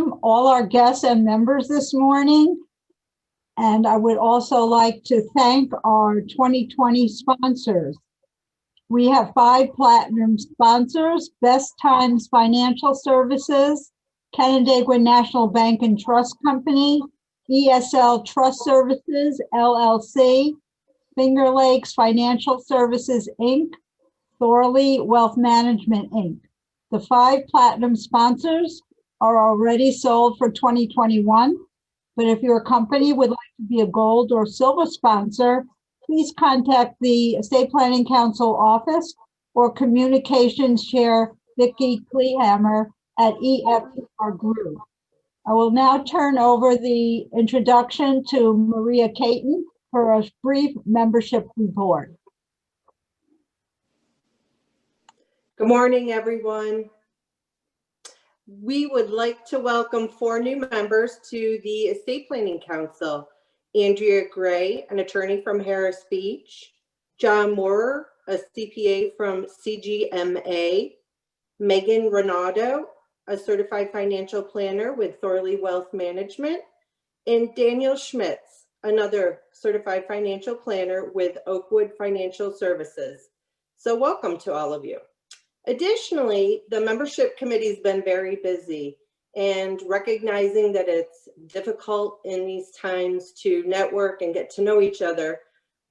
welcome all our guests and members this morning. And I would also like to thank our 2020 sponsors. We have 5 platinum sponsors: Best Times Financial Services, Canandaigua National Bank and Trust Company, ESL Trust Services, LLC, Finger Lakes Financial Services, Inc., Thorley Wealth Management, Inc. The 5 platinum sponsors are already sold for 2021, but if your company would like to be a gold or silver sponsor, please contact the Estate Planning Council office or Communications Chair Vicki Kleehammer at EFR Group. I will now turn over the introduction to Maria Caton for a brief membership report. Good morning, everyone. We would like to welcome 4 new members to the Estate Planning Council. Andrea Gray, an attorney from Harris Beach. John Moorer, a CPA from CGMA. Megan Renato, a certified financial planner with Thorley Wealth Management. And Daniel Schmitz, another certified financial planner with Oakwood Financial Services. So welcome to all of you. Additionally, the membership committee has been very busy, and recognizing that it's difficult in these times to network and get to know each other,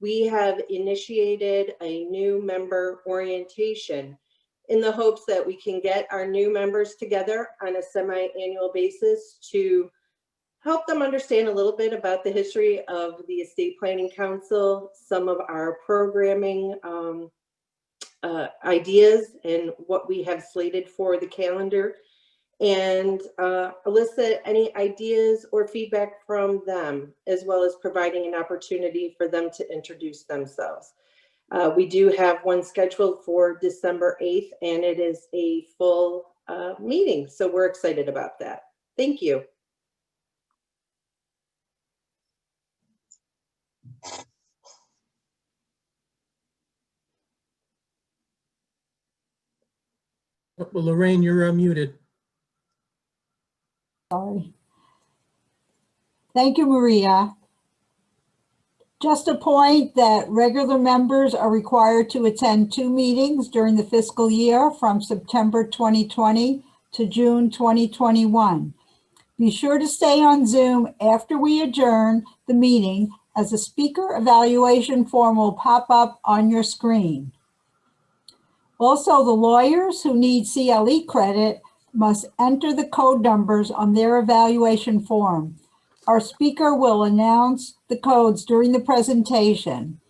we have initiated a new member orientation in the hopes that we can get our new members together on a semi-annual basis to help them understand a little bit about the history of the Estate Planning Council, some of our programming ideas and what we have slated for the calendar, and elicit any ideas or feedback from them, as well as providing an opportunity for them to introduce themselves. We do have one scheduled for December 8th, and it is a full meeting, so we're excited about that. Thank you. Well, Lorraine, you're muted. Sorry. Thank you, Maria. Just a point that regular members are required to attend 2 meetings during the fiscal year from September 2020 to June 2021. Be sure to stay on Zoom after we adjourn the meeting, as a speaker evaluation form will pop up on your screen. Also, the lawyers who need CLE credit must enter the code numbers on their evaluation form. Our speaker will announce the codes during the presentation.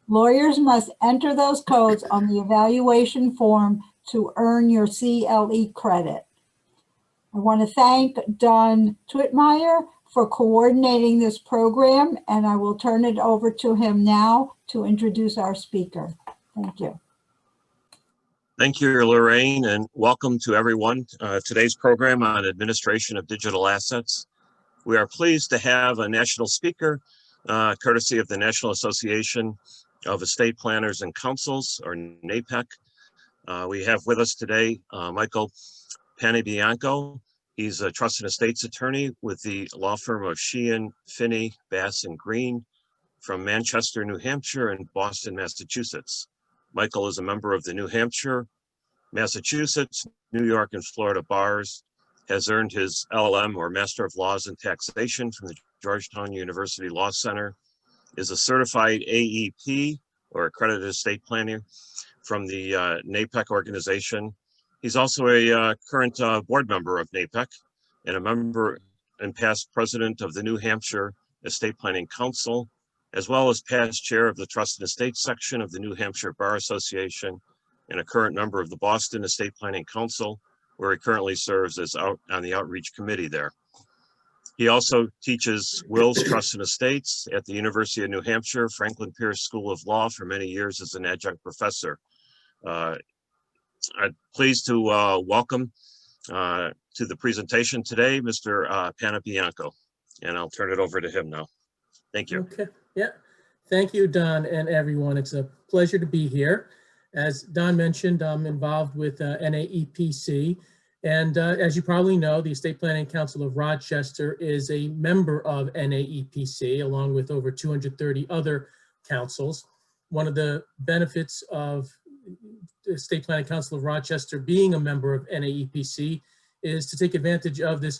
Lawyers must enter those codes on the evaluation form to earn your CLE credit. I want to thank Don Twitmeyer for coordinating this program, and I will turn it over to him now to introduce our speaker. Thank you. Thank you, Lorraine, and welcome to everyone. Today's program on administration of digital assets. We are pleased to have a national speaker, courtesy of the National Association of Estate Planners and Councils, or NAPEC. We have with us today Michael Panebianco. He's a trust and estates attorney with the law firm of Sheehan, Phinney, Bass & Green from Manchester, New Hampshire and Boston, Massachusetts. Michael is a member of the New Hampshire, Massachusetts, New York, and Florida bars, has earned his LLM or Master of Laws in Taxation from the Georgetown University Law Center, is a certified AEP or accredited estate planner from the NAPEC organization. He's also a current board member of NAPEC and a member and past president of the New Hampshire Estate Planning Council, as well as past chair of the Trust and Estate section of the New Hampshire Bar Association, and a current member of the Boston Estate Planning Council, where he currently serves as on the outreach committee there. He also teaches wills, trusts, and estates at the University of New Hampshire Franklin Pierce School of Law for many years as an adjunct professor. I'm pleased to welcome to the presentation today, Mr. Panebianco, and I'll turn it over to him now. Thank you. Okay. Yeah. Thank you, Don, and everyone. It's a pleasure to be here. As Don mentioned, I'm involved with NAEPC, And as you probably know, the Estate Planning Council of Rochester is a member of NAEPC, along with over 230 other councils. One of the benefits of the Estate Planning Council of Rochester being a member of NAEPC is to take advantage of this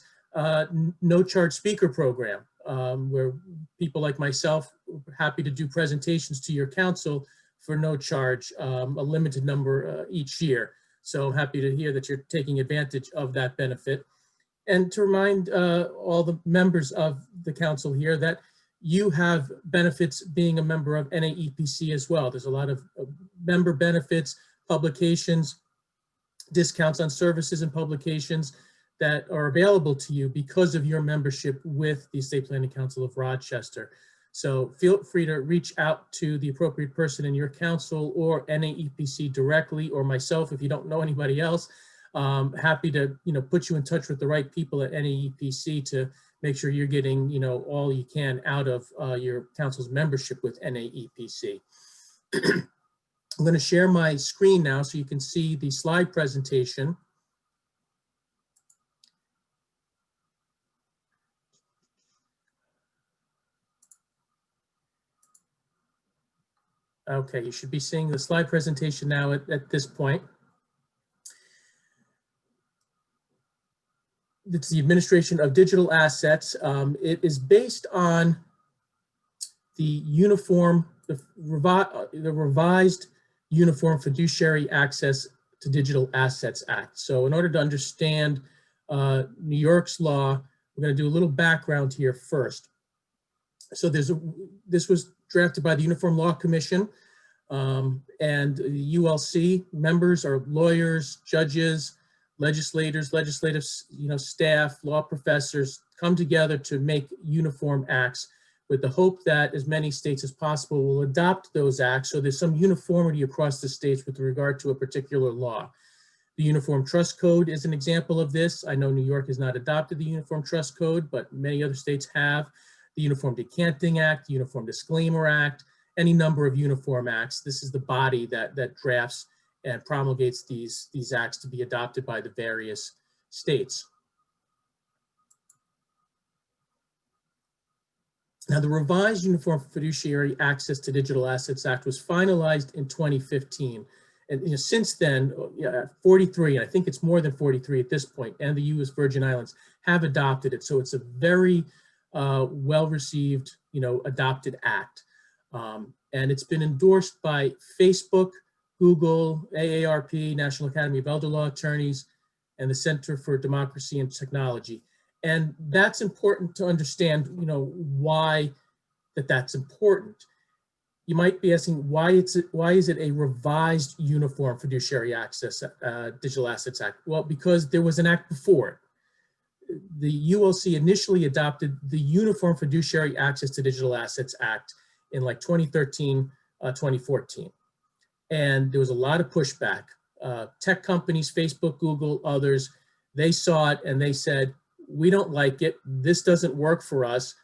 no-charge speaker program, where people like myself are happy to do presentations to your council for no charge, a limited number each year. So I'm happy to hear that you're taking advantage of that benefit. And to remind all the members of the council here that you have benefits being a member of NAEPC as well. There's a lot of member benefits, publications, discounts on services and publications that are available to you because of your membership with the Estate Planning Council of Rochester. So feel free to reach out to the appropriate person in your council or NAEPC directly, or myself if you don't know anybody else. Happy to put you in touch with the right people at NAEPC to make sure you're getting all you can out of your council's membership with NAEPC. I'm going to share my screen now so you can see the slide presentation. Okay, you should be seeing the slide presentation now at this point. It's the administration of digital assets. It is based on the revised Uniform Fiduciary Access to Digital Assets Act. So in order to understand New York's law, we're going to do a little background here first. So this was drafted by the Uniform Law Commission, and the ULC members are lawyers, judges, legislators, legislative staff, law professors come together to make uniform acts with the hope that as many states as possible will adopt those acts so there's some uniformity across the states with regard to a particular law. The Uniform Trust Code is an example of this. I know New York has not adopted the Uniform Trust Code, but many other states have. The Uniform Decanting Act, the Uniform Disclaimer Act, any number of uniform acts. This is the body that drafts and promulgates these acts to be adopted by the various states. Now, the revised Uniform Fiduciary Access to Digital Assets Act was finalized in 2015. And since then, 43, I think it's more than 43 at this point, and the U.S. Virgin Islands have adopted it. So it's a very well-received, adopted act. And it's been endorsed by Facebook, Google, AARP, National Academy of Elder Law Attorneys, and the Center for Democracy and Technology. And that's important to understand, why that's important. You might be asking, why is it a revised Uniform Fiduciary Access Digital Assets Act? Well, because there was an act before it. The ULC initially adopted the Uniform Fiduciary Access to Digital Assets Act in like 2013, 2014. And there was a lot of pushback. Tech companies, Facebook, Google, others, they saw it and they said, we don't like it. This doesn't work for us.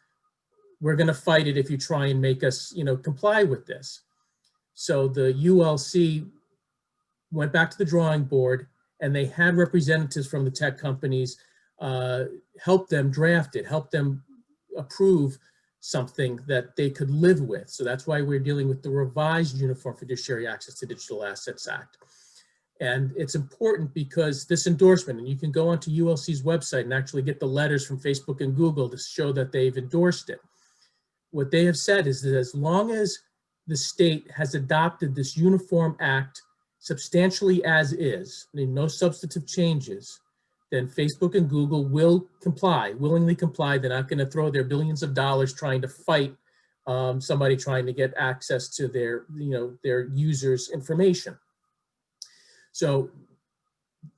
We're going to fight it if you try and make us, comply with this. So the ULC went back to the drawing board and they had representatives from the tech companies help them draft it, help them approve something that they could live with. So that's why we're dealing with the revised Uniform Fiduciary Access to Digital Assets Act. And it's important because this endorsement, and you can go onto ULC's website and actually get the letters from Facebook and Google to show that they've endorsed it. What they have said is that as long as the state has adopted this Uniform Act substantially as is, no substantive changes, then Facebook and Google will comply, willingly comply. They're not going to throw their billions of dollars trying to fight somebody trying to get access to their, their users' information. So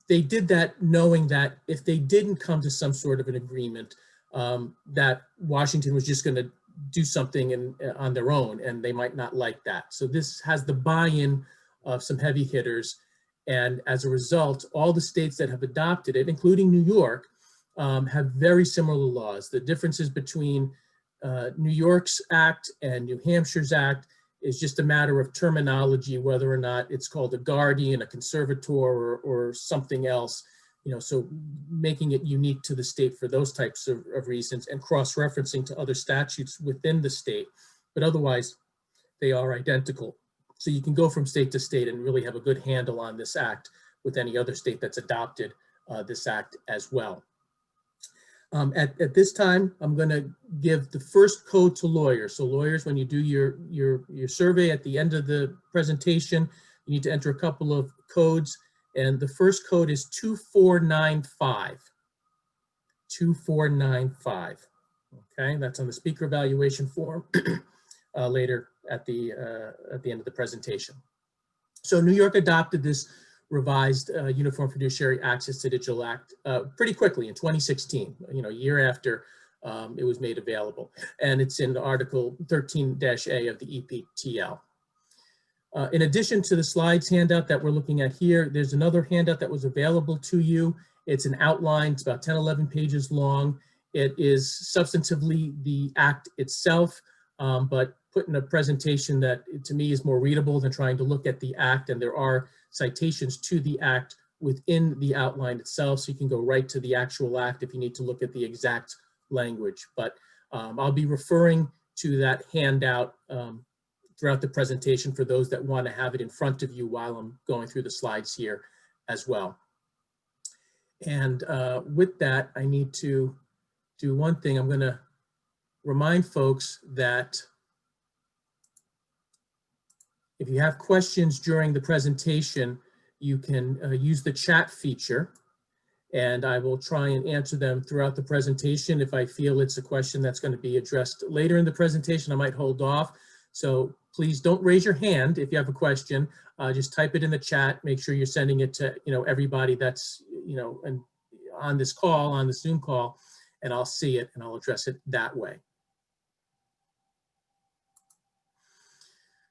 they did that knowing that if they didn't come to some sort of an agreement, that Washington was just going to do something on their own, and they might not like that. So this has the buy-in of some heavy hitters. And as a result, all the states that have adopted it, including New York, have very similar laws. The differences between New York's act and New Hampshire's act is just a matter of terminology, whether or not it's called a guardian, a conservator, or something else so making it unique to the state for those types of reasons, and cross-referencing to other statutes within the state, but otherwise they are identical. So you can go from state to state and really have a good handle on this act with any other state that's adopted this act as well. At this time, I'm going to give the first code to lawyers. So lawyers, when you do your survey at the end of the presentation, you need to enter a couple of codes. And the first code is 2495. 2495. Okay, that's on the speaker evaluation form later at the end of the presentation. So New York adopted this revised Uniform Fiduciary Access to Digital Act pretty quickly in 2016, a year after it was made available. And it's in Article 13-A of the EPTL. In addition to the slides handout that we're looking at here, there's another handout that was available to you. It's an outline, it's about 10, 11 pages long. It is substantively the act itself, but put in a presentation that to me is more readable than trying to look at the act, and there are citations to the act within the outline itself, so you can go right to the actual act if you need to look at the exact language. But I'll be referring to that handout throughout the presentation for those that want to have it in front of you while I'm going through the slides here as well. And with that, I need to do one thing. I'm going to remind folks that if you have questions during the presentation, you can use the chat feature, and I will try and answer them throughout the presentation. If I feel it's a question that's going to be addressed later in the presentation, I might hold off. So please don't raise your hand if you have a question. Just type it in the chat. Make sure you're sending it to everybody that's and on this call, on the Zoom call, and I'll see it and I'll address it that way.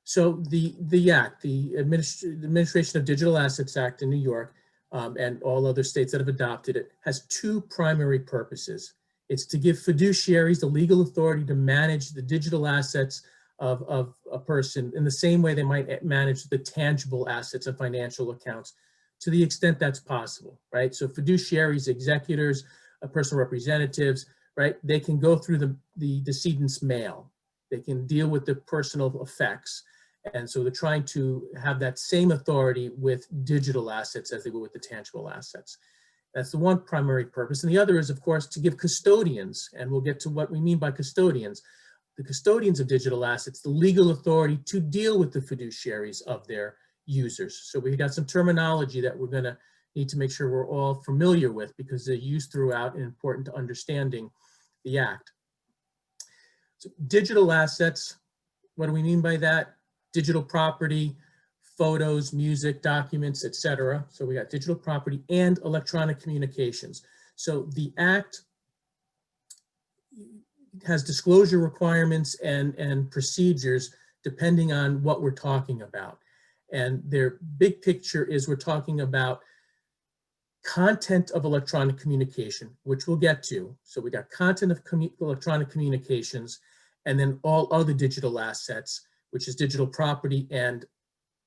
So the Act, the Administration of Digital Assets Act in New York and all other states that have adopted it, has two primary purposes. It's to give fiduciaries the legal authority to manage the digital assets of a person in the same way they might manage the tangible assets of financial accounts, to the extent that's possible, right? So fiduciaries, executors, personal representatives, right? They can go through the decedent's mail. They can deal with the personal effects. And so they're trying to have that same authority with digital assets as they would with the tangible assets. That's the one primary purpose. And the other is, of course, to give custodians, and we'll get to what we mean by custodians, the custodians of digital assets, the legal authority to deal with the fiduciaries of their users. So we've got some terminology that we're going to need to make sure we're all familiar with, because they're used throughout and important to understanding the Act. So digital assets, what do we mean by that? Digital property, photos, music, documents, etc. So we got digital property and electronic communications. So the Act has disclosure requirements and procedures depending on what we're talking about. And their big picture is we're talking about content of electronic communication, which we'll get to. So we got content of electronic communications, and then all other digital assets, which is digital property and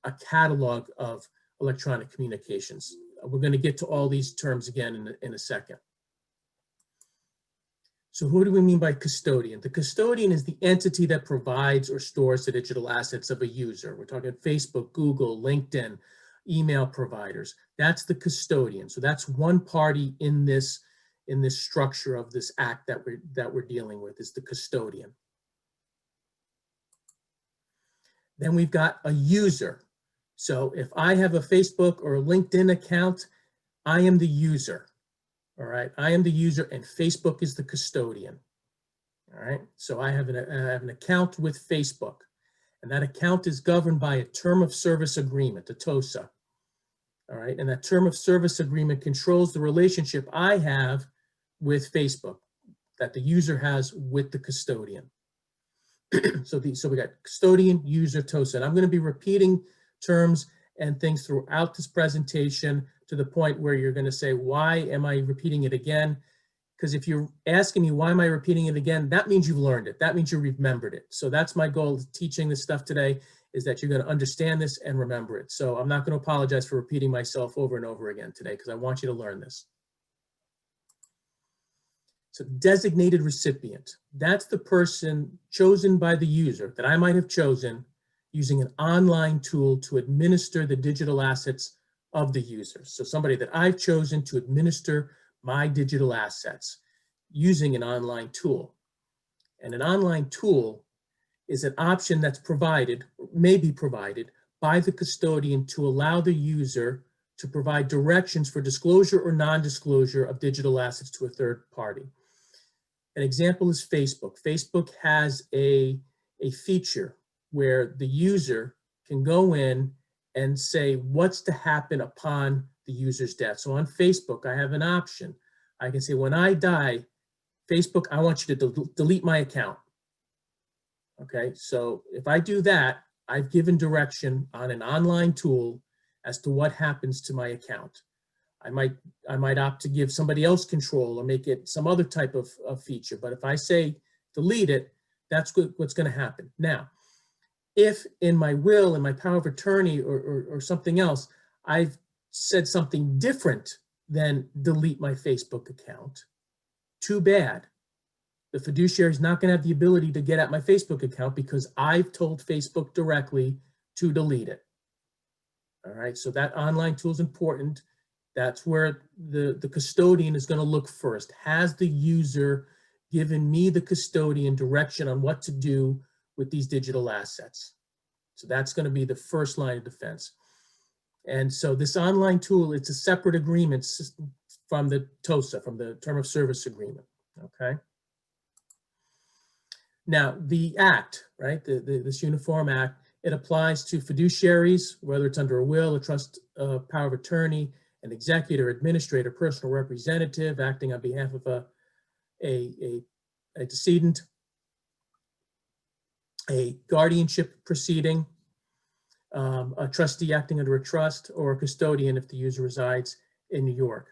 a catalog of electronic communications. We're going to get to all these terms again in a second. So who do we mean by custodian? The custodian is the entity that provides or stores the digital assets of a user. We're talking Facebook, Google, LinkedIn, email providers. That's the custodian. So that's one party in this structure of this Act that we're dealing with, is the custodian. Then we've got a user. So if I have a Facebook or a LinkedIn account, I am the user. All right, I am the user and Facebook is the custodian. All right, so I have an account with Facebook, and that account is governed by a term of service agreement, a TOSA. All right, and that term of service agreement controls the relationship I have with Facebook, that the user has with the custodian. So we got custodian, user, TOSA, and I'm going to be repeating terms and things throughout this presentation to the point where you're going to say, why am I repeating it again? Because if you're asking me, why am I repeating it again? That means you've learned it. That means you remembered it. So that's my goal of teaching this stuff today, is that you're going to understand this and remember it. So I'm not going to apologize for repeating myself over and over again today, because I want you to learn this. So designated recipient, that's the person chosen by the user that I might have chosen using an online tool to administer the digital assets of the user. So somebody that I've chosen to administer my digital assets using an online tool. And an online tool is an option that's provided, may be provided by the custodian to allow the user to provide directions for disclosure or non-disclosure of digital assets to a third party. An example is Facebook. Facebook has a feature where the user can go in and say what's to happen upon the user's death. So on Facebook, I have an option. I can say, when I die, Facebook, I want you to delete my account. Okay, so if I do that, I've given direction on an online tool as to what happens to my account. I might opt to give somebody else control or make it some other type of feature. But if I say delete it, that's what's going to happen. Now, if in my will, in my power of attorney or something else, I've said something different than delete my Facebook account, too bad. The fiduciary is not going to have the ability to get at my Facebook account because I've told Facebook directly to delete it. All right, so that online tool is important. That's where the custodian is going to look first. Has the user given me, the custodian, direction on what to do with these digital assets? So that's going to be the first line of defense. And so this online tool, it's a separate agreement from the TOSA, from the term of service agreement, okay? Now, the act, right, this Uniform Act, it applies to fiduciaries, whether it's under a will, a trust, power of attorney, an executor, administrator, personal representative acting on behalf of a decedent, a guardianship proceeding, a trustee acting under a trust, or a custodian if the user resides in New York.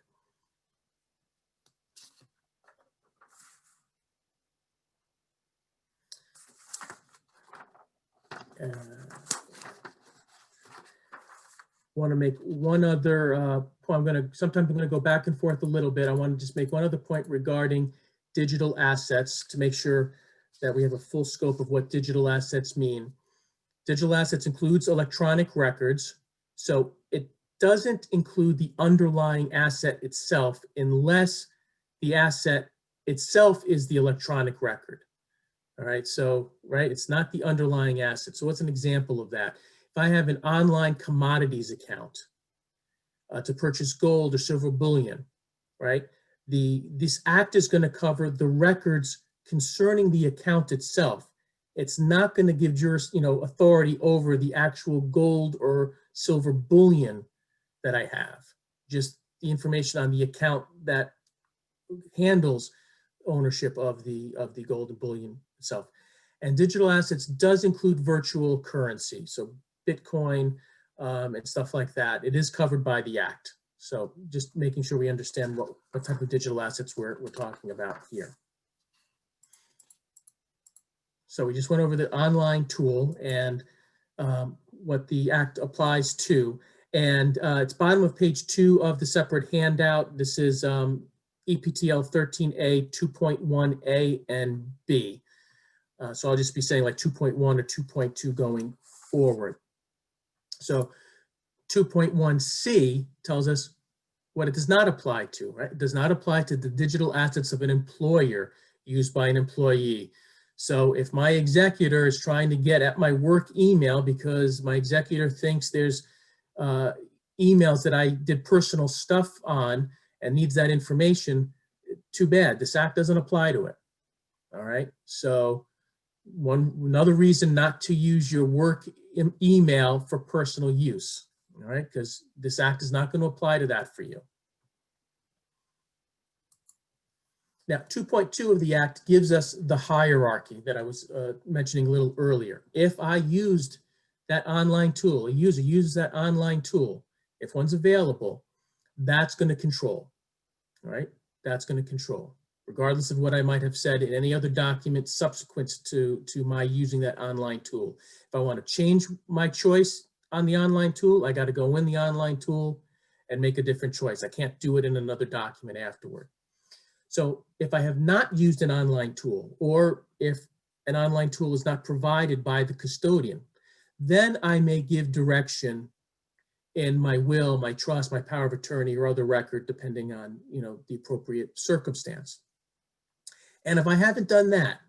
Want to make one other point. Sometimes I'm going to go back and forth a little bit. I want to just make one other point regarding digital assets to make sure that we have a full scope of what digital assets mean. Digital assets includes electronic records, so it doesn't include the underlying asset itself unless the asset itself is the electronic record. All right, so, right, it's not the underlying asset. So what's an example of that? If I have an online commodities account to purchase gold or silver bullion, right? This act is going to cover the records concerning the account itself. It's not going to give authority over the actual gold or silver bullion that I have. Just the information on the account that handles ownership of the gold and bullion itself. And digital assets does include virtual currency, so Bitcoin and stuff like that. It is covered by the Act. So just making sure we understand what type of digital assets we're talking about here. So we just went over the online tool and what the Act applies to. And it's bottom of page 2 of the separate handout. This is EPTL 13A, 2.1A and B. So I'll just be saying like 2.1 or 2.2 going forward. So 2.1C tells us what it does not apply to, right? It does not apply to the digital assets of an employer used by an employee. So if my executor is trying to get at my work email because my executor thinks there's emails that I did personal stuff on and needs that information, too bad. This act doesn't apply to it. All right. So another reason not to use your work email for personal use. All right, because this act is not going to apply to that for you. Now, 2.2 of the act gives us the hierarchy that I was mentioning a little earlier. If I used that online tool, a user uses that online tool, if one's available, that's going to control. All right, that's going to control, regardless of what I might have said in any other document subsequent to my using that online tool. If I want to change my choice on the online tool, I got to go in the online tool and make a different choice. I can't do it in another document afterward. So if I have not used an online tool, or if an online tool is not provided by the custodian, then I may give direction in my will, my trust, my power of attorney, or other record, depending on, the appropriate circumstance. And if I haven't done that,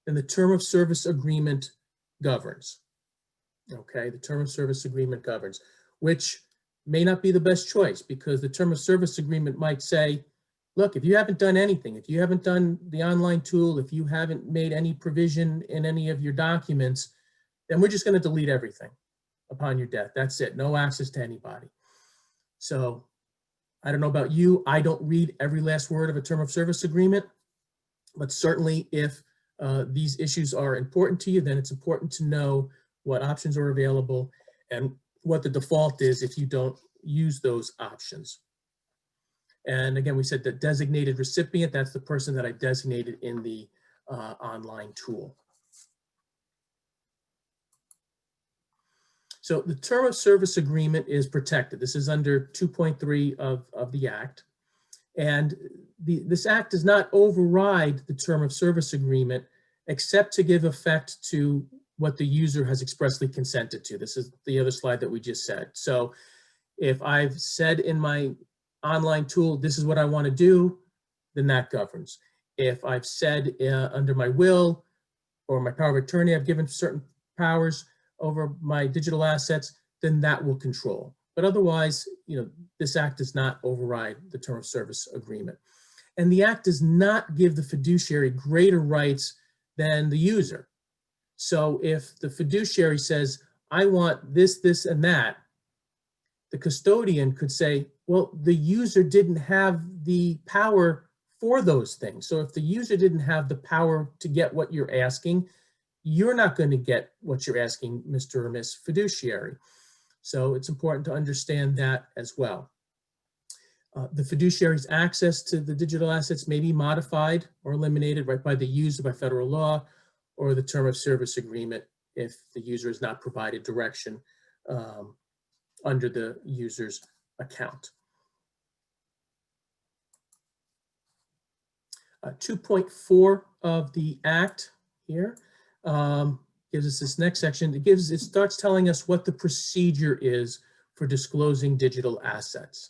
then the term of service agreement governs. Okay, the term of service agreement governs, which may not be the best choice, because the term of service agreement might say, look, if you haven't done anything, if you haven't done the online tool, if you haven't made any provision in any of your documents, then we're just going to delete everything upon your death. That's it. No access to anybody. So I don't know about you. I don't read every last word of a term of service agreement, but certainly if these issues are important to you, then it's important to know what options are available and what the default is if you don't use those options. And again, we said the designated recipient, that's the person that I designated in the online tool. So the term of service agreement is protected. This is under 2.3 of the Act. And this Act does not override the term of service agreement, except to give effect to what the user has expressly consented to. This is the other slide that we just said. So if I've said in my online tool, this is what I want to do, then that governs. If I've said under my will or my power of attorney, I've given certain powers over my digital assets, then that will control. But otherwise, this Act does not override the term of service agreement. And the Act does not give the fiduciary greater rights than the user. So if the fiduciary says, I want this, this, and that, the custodian could say, well, the user didn't have the power for those things. So if the user didn't have the power to get what you're asking, you're not going to get what you're asking, Mr. or Miss Fiduciary. So it's important to understand that as well. The fiduciary's access to the digital assets may be modified or eliminated right by the user by federal law or the term of service agreement if the user has not provided direction under the user's account. 2.4 of the Act here gives us this next section. It starts telling us what the procedure is for disclosing digital assets.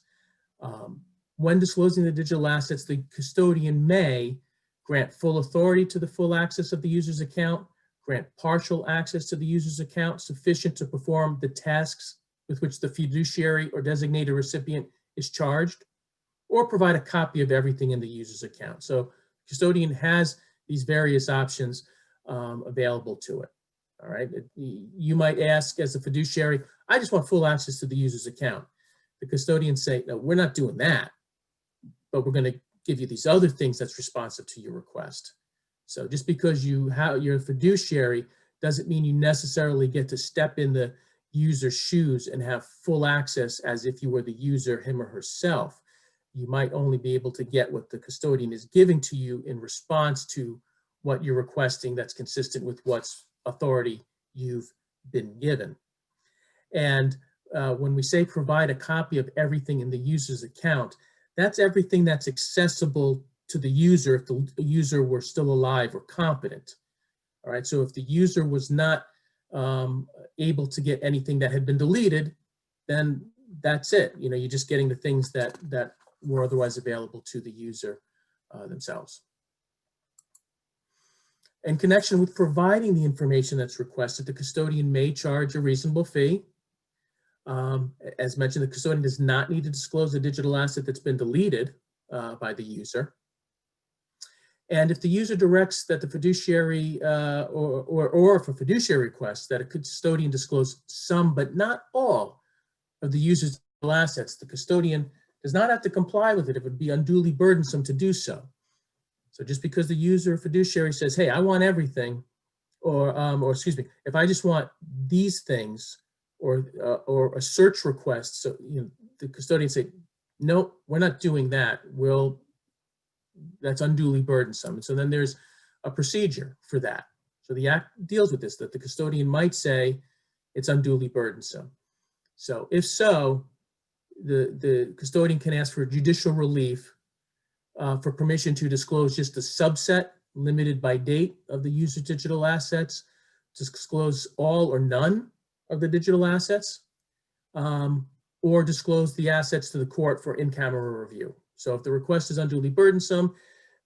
When disclosing the digital assets, the custodian may grant full authority to the full access of the user's account, grant partial access to the user's account sufficient to perform the tasks with which the fiduciary or designated recipient is charged, or provide a copy of everything in the user's account. So custodian has these various options available to it. All right. You might ask as a fiduciary, I just want full access to the user's account. The custodians say, no, we're not doing that, but we're going to give you these other things that's responsive to your request. So just because you're a fiduciary doesn't mean you necessarily get to step in the user's shoes and have full access as if you were the user, him or herself. You might only be able to get what the custodian is giving to you in response to what you're requesting that's consistent with what's authority you've been given. And when we say provide a copy of everything in the user's account, that's everything that's accessible to the user if the user were still alive or competent. All right, so if the user was not able to get anything that had been deleted, then that's it. You're just getting the things that were otherwise available to the user themselves. In connection with providing the information that's requested, the custodian may charge a reasonable fee. As mentioned, the custodian does not need to disclose a digital asset that's been deleted by the user. And if the user directs that the fiduciary or if a fiduciary requests that a custodian disclose some but not all of the user's digital assets, the custodian does not have to comply with it. It would be unduly burdensome to do so. So just because the user or fiduciary says, hey, I want everything, or excuse me, if I just want these things, or a search request, so the custodian say, no, we're not doing that. That's unduly burdensome. And so then there's a procedure for that. So the Act deals with this, that the custodian might say it's unduly burdensome. So if so, the custodian can ask for judicial relief for permission to disclose just a subset limited by date of the user's digital assets, to disclose all or none of the digital assets, or disclose the assets to the court for in-camera review. So if the request is unduly burdensome,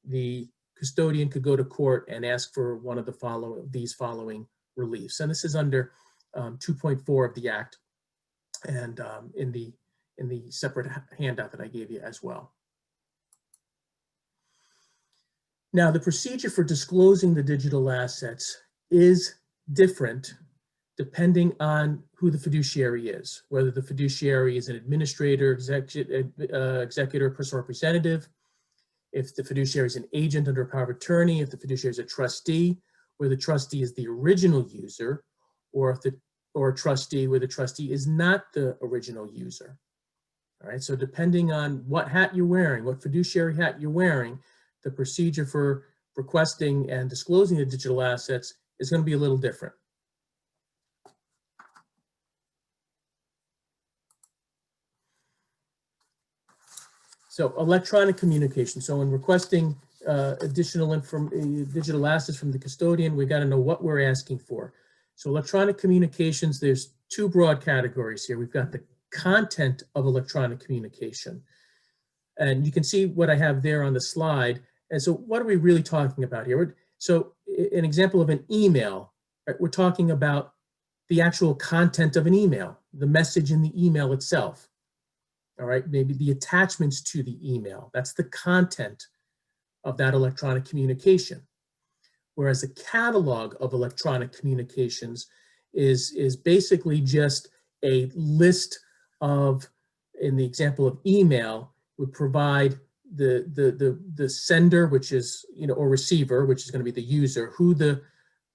the custodian could go to court and ask for one of these following reliefs. And this is under 2.4 of the Act, and in the separate handout that I gave you as well. Now, the procedure for disclosing the digital assets is different depending on who the fiduciary is, whether the fiduciary is an administrator, executor, personal representative, if the fiduciary is an agent under a power of attorney, if the fiduciary is a trustee, where the trustee is the original user, or a trustee where the trustee is not the original user. All right, so depending on what hat you're wearing, what fiduciary hat you're wearing, the procedure for requesting and disclosing the digital assets is going to be a little different. So electronic communication. So in requesting additional digital assets from the custodian, we got to know what we're asking for. So electronic communications, there's two broad categories here. We've got the content of electronic communication. And you can see what I have there on the slide. And so what are we really talking about here? So an example of an email, right? We're talking about the actual content of an email, the message in the email itself. All right, maybe the attachments to the email. That's the content of that electronic communication. Whereas a catalog of electronic communications is basically just a list of, in the example of email, would provide the sender, which is, or receiver, which is going to be the user, who the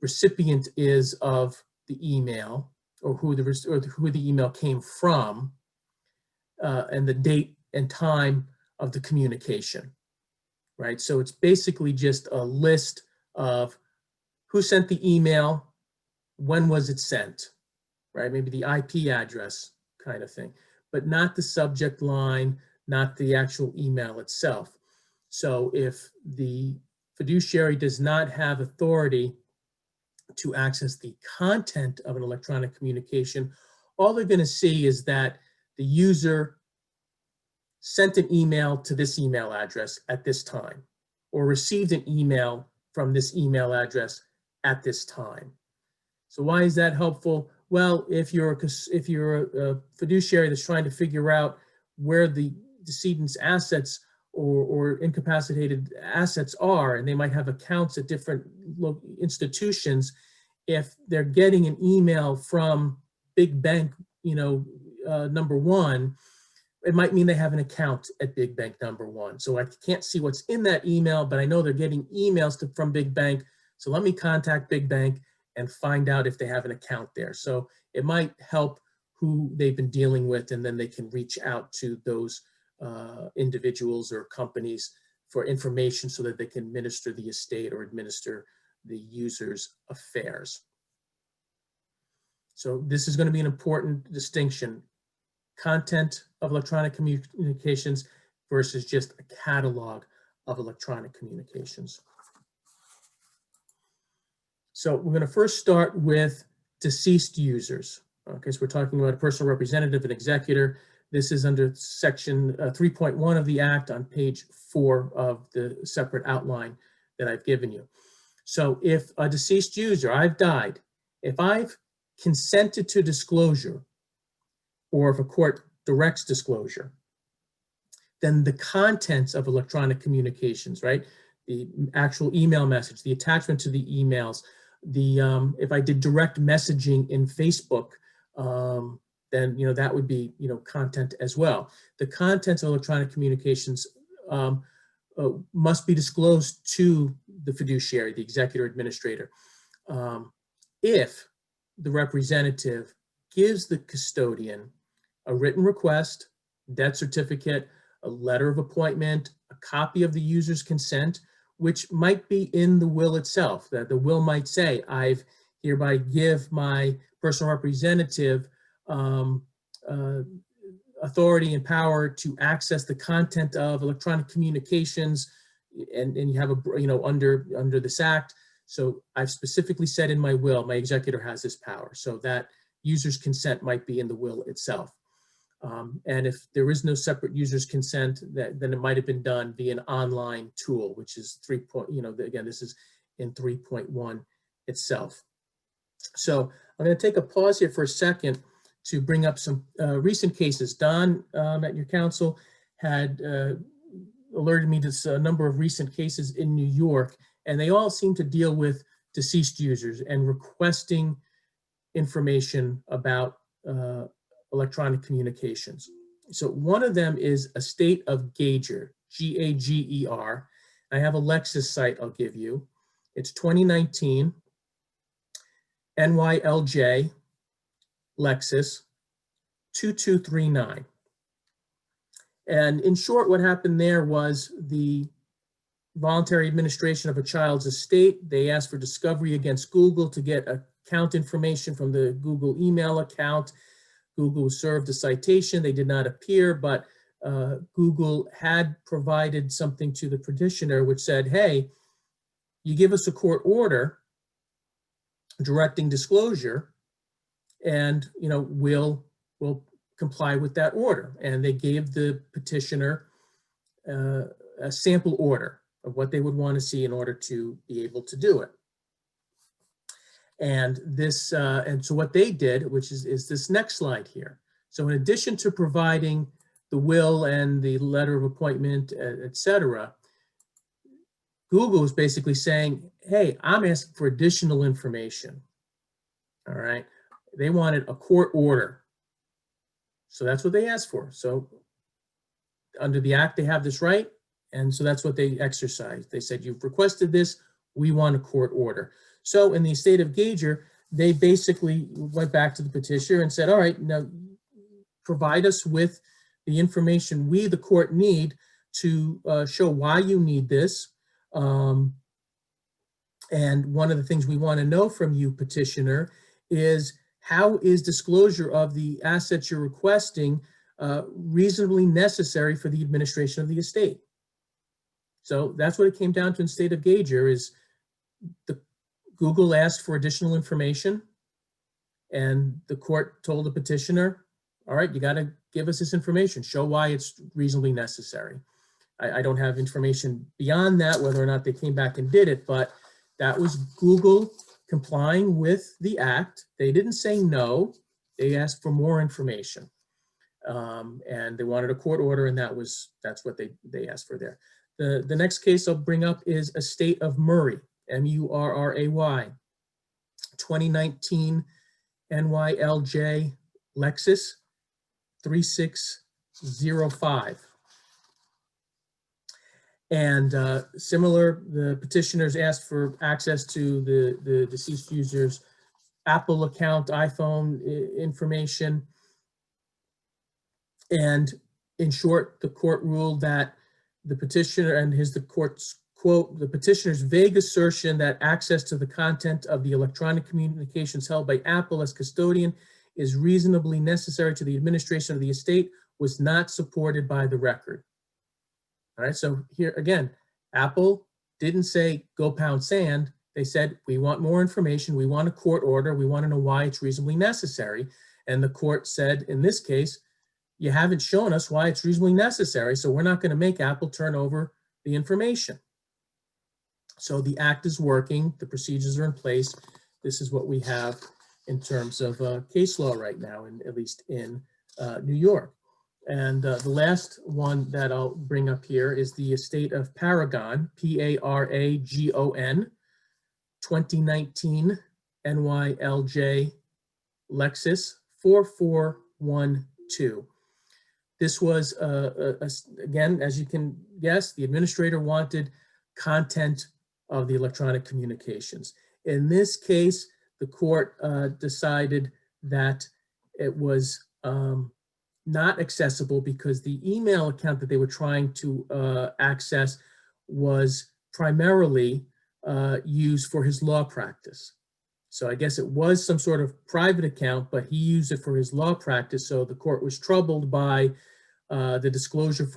recipient is of the email, or who the email came from, and the date and time of the communication, right? So it's basically just a list of who sent the email, when was it sent, right? Maybe the IP address kind of thing, but not the subject line, not the actual email itself. So if the fiduciary does not have authority to access the content of an electronic communication, all they're going to see is that the user sent an email to this email address at this time, or received an email from this email address at this time. So why is that helpful? Well, if you're a fiduciary that's trying to figure out where the decedent's assets or incapacitated assets are, and they might have accounts at different institutions, if they're getting an email from Big Bank, number one, it might mean they have an account at Big Bank number one. So I can't see what's in that email, but I know they're getting emails from Big Bank. So let me contact Big Bank and find out if they have an account there. So it might help who they've been dealing with, and then they can reach out to those individuals or companies for information so that they can administer the estate or administer the user's affairs. So this is going to be an important distinction: content of electronic communications versus just a catalog of electronic communications. So we're going to first start with deceased users. Okay, so we're talking about a personal representative, an executor. This is under section 3.1 of the Act on page 4 of the separate outline that I've given you. So if a deceased user, I've died, if I've consented to disclosure, or if a court directs disclosure, then the contents of electronic communications, right? The actual email message, the attachment to the emails, if I did direct messaging in Facebook, then that would be content as well. The contents of electronic communications must be disclosed to the fiduciary, the executor administrator, if the representative gives the custodian a written request, death certificate, a letter of appointment, a copy of the user's consent, which might be in the will itself. That the will might say, I've hereby give my personal representative authority and power to access the content of electronic communications, and you have under this act. So I've specifically said in my will, my executor has this power, so that user's consent might be in the will itself. And if there is no separate user's consent, then it might have been done via an online tool, which is again, this is in 3.1 itself. So I'm going to take a pause here for a second to bring up some recent cases. Don at your council had alerted me to a number of recent cases in New York, and they all seem to deal with deceased users and requesting information about electronic communications. So one of them is Estate of Gager, G-A-G-E-R. I have a Lexis site I'll give you. It's 2019, NYLJ, Lexis, 2239. And in short, what happened there was the voluntary administration of a child's estate. They asked for discovery against Google to get account information from the Google email account. Google served a citation. They did not appear, but Google had provided something to the petitioner which said, hey, you give us a court order directing disclosure, and we'll comply with that order. And they gave the petitioner a sample order of what they would want to see in order to be able to do it. And this, and so what they did, which is this next slide here. So in addition to providing the will and the letter of appointment, et cetera, Google is basically saying, hey, I'm asking for additional information. All right. They wanted a court order. So that's what they asked for. So under the act, they have this right. And so that's what they exercised. They said, you've requested this, we want a court order. So in the estate of Gager, they basically went back to the petitioner and said, all right, now provide us with the information we, the court, need to show why you need this. And one of the things we want to know from you, petitioner, is how is disclosure of the assets you're requesting reasonably necessary for the administration of the estate? So that's what it came down to in state of Gager, is the Google asked for additional information, and the court told the petitioner, all right, you got to give us this information, show why it's reasonably necessary. I don't have information beyond that, whether or not they came back and did it, but that was Google complying with the act. They didn't say no, they asked for more information. And they wanted a court order, and that's what they asked for there. The next case I'll bring up is Estate of Murray, M-U-R-R-A-Y, 2019 NYLJ Lexis 3605. And similar, the petitioners asked for access to the deceased user's Apple account, iPhone information. And in short, the court ruled that the petitioner and the court's quote, the petitioner's vague assertion that access to the content of the electronic communications held by Apple as custodian is reasonably necessary to the administration of the estate was not supported by the record. All right, so here again, Apple didn't say go pound sand. They said, we want more information, we want a court order, we want to know why it's reasonably necessary. And the court said, in this case, you haven't shown us why it's reasonably necessary, so we're not going to make Apple turn over the information. So the act is working, the procedures are in place. This is what we have in terms of case law right now, at least in New York. And the last one that I'll bring up here is the estate of Paragon, P-A-R-A-G-O-N, 2019 NYLJ Lexis 4412. This was, again, as you can guess, the administrator wanted content of the electronic communications. In this case, the court decided that it was not accessible because the email account that they were trying to access was primarily used for his law practice. So I guess it was some sort of private account, but he used it for his law practice. So the court was troubled by the disclosure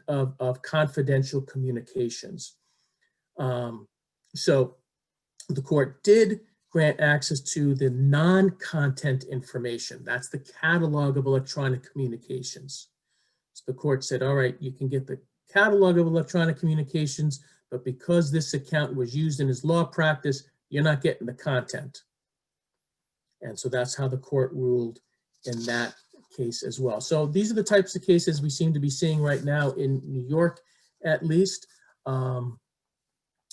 of confidential communications. So the court did grant access to the non-content information. That's the catalog of electronic communications. So the court said, all right, you can get the catalog of electronic communications, but because this account was used in his law practice, you're not getting the content. And so that's how the court ruled in that case as well. So these are the types of cases we seem to be seeing right now in New York, at least.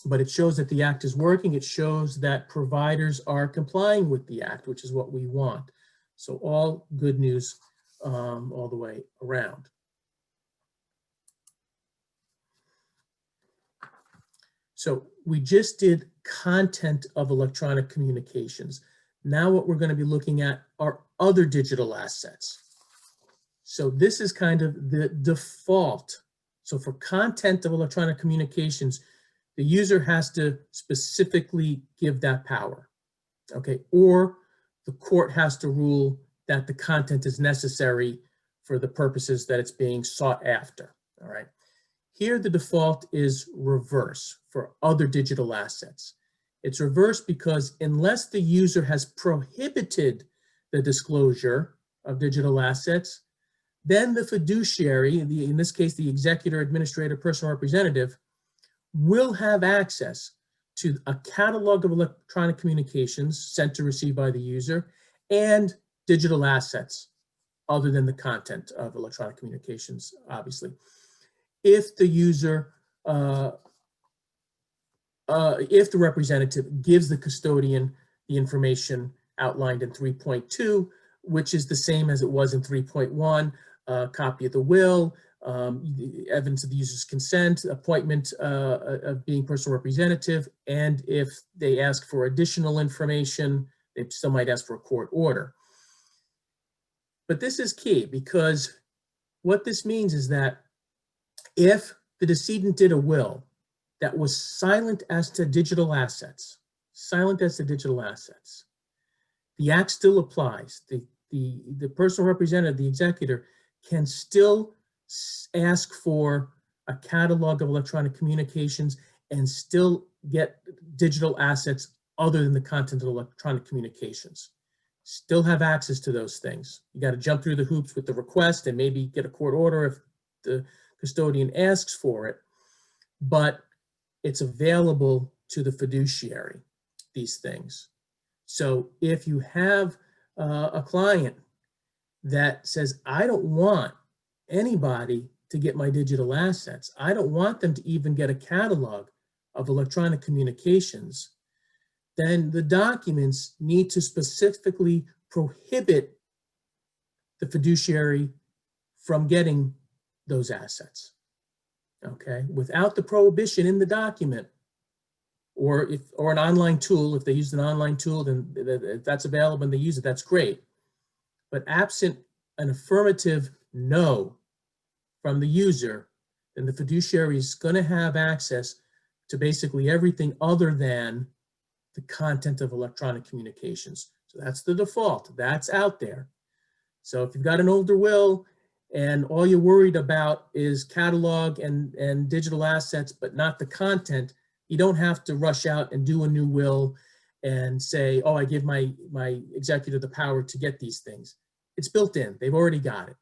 But it shows that the act is working. It shows that providers are complying with the act, which is what we want. So all good news all the way around. So we just did content of electronic communications. Now what we're going to be looking at are other digital assets. So this is kind of the default. So for content of electronic communications, the user has to specifically give that power, okay? Or the court has to rule that the content is necessary for the purposes that it's being sought after, all right? Here, the default is reverse for other digital assets. It's reverse because unless the user has prohibited the disclosure of digital assets, then the fiduciary, in this case, the executor, administrator, personal representative, will have access to a catalog of electronic communications sent to receive by the user and digital assets other than the content of electronic communications, obviously. If the user, if the representative gives the custodian the information outlined in 3.2, which is the same as it was in 3.1, copy of the will, evidence of the user's consent, appointment of being personal representative, and if they ask for additional information, they still might ask for a court order. But this is key because what this means is that if the decedent did a will that was silent as to digital assets, the act still applies. The personal representative, the executor, can still ask for a catalog of electronic communications and still get digital assets other than the content of electronic communications. Still have access to those things. You got to jump through the hoops with the request and maybe get a court order if the custodian asks for it, but it's available to the fiduciary, these things. So if you have a client that says, I don't want anybody to get my digital assets, I don't want them to even get a catalog of electronic communications, then the documents need to specifically prohibit the fiduciary from getting those assets, okay? Without the prohibition in the document, or an online tool, if they use an online tool, then if that's available and they use it, that's great. But absent an affirmative no from the user, then the fiduciary is going to have access to basically everything other than the content of electronic communications. So that's the default. That's out there. So if you've got an older will and all you're worried about is catalog and digital assets, but not the content, you don't have to rush out and do a new will and say, oh, I give my executor the power to get these things. It's built in. They've already got it.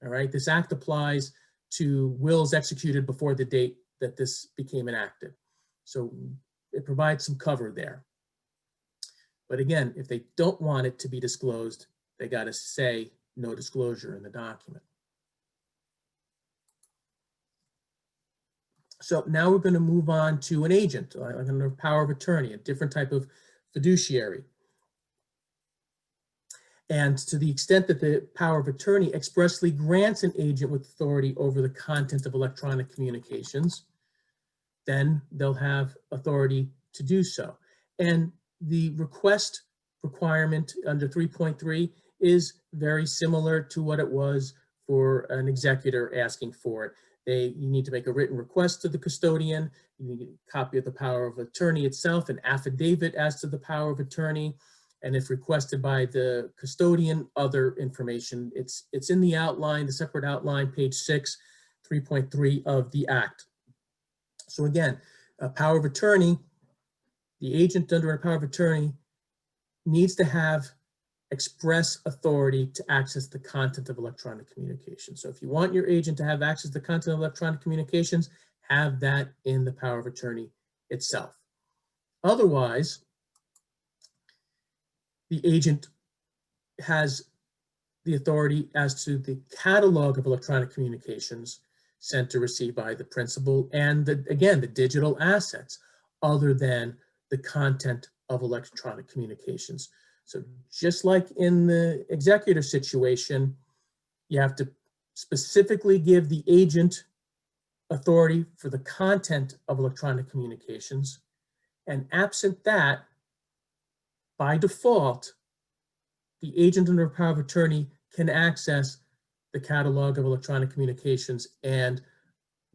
All right. This act applies to wills executed before the date that this became enacted. So it provides some cover there. But again, if they don't want it to be disclosed, they got to say no disclosure in the document. So now we're going to move on to an agent, like a power of attorney, a different type of fiduciary. And to the extent that the power of attorney expressly grants an agent with authority over the content of electronic communications, then they'll have authority to do so. And the request requirement under 3.3 is very similar to what it was for an executor asking for it. You need to make a written request to the custodian. You need a copy of the power of attorney itself, an affidavit as to the power of attorney, and if requested by the custodian, other information. It's in the outline, the separate outline, page 6, 3.3 of the Act. So again, a power of attorney, the agent under a power of attorney needs to have express authority to access the content of electronic communication. So if you want your agent to have access to the content of electronic communications, have that in the power of attorney itself. Otherwise, the agent has the authority as to the catalog of electronic communications sent or received by the principal, and again, the digital assets other than the content of electronic communications. So just like in the executor situation, you have to specifically give the agent authority for the content of electronic communications, and absent that, by default, the agent under a power of attorney can access the catalog of electronic communications and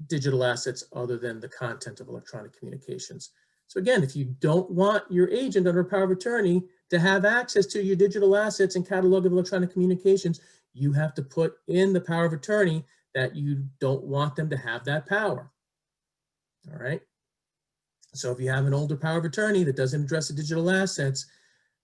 digital assets other than the content of electronic communications. So again, if you don't want your agent under a power of attorney to have access to your digital assets and catalog of electronic communications, you have to put in the power of attorney that you don't want them to have that power. All right. So if you have an older power of attorney that doesn't address the digital assets,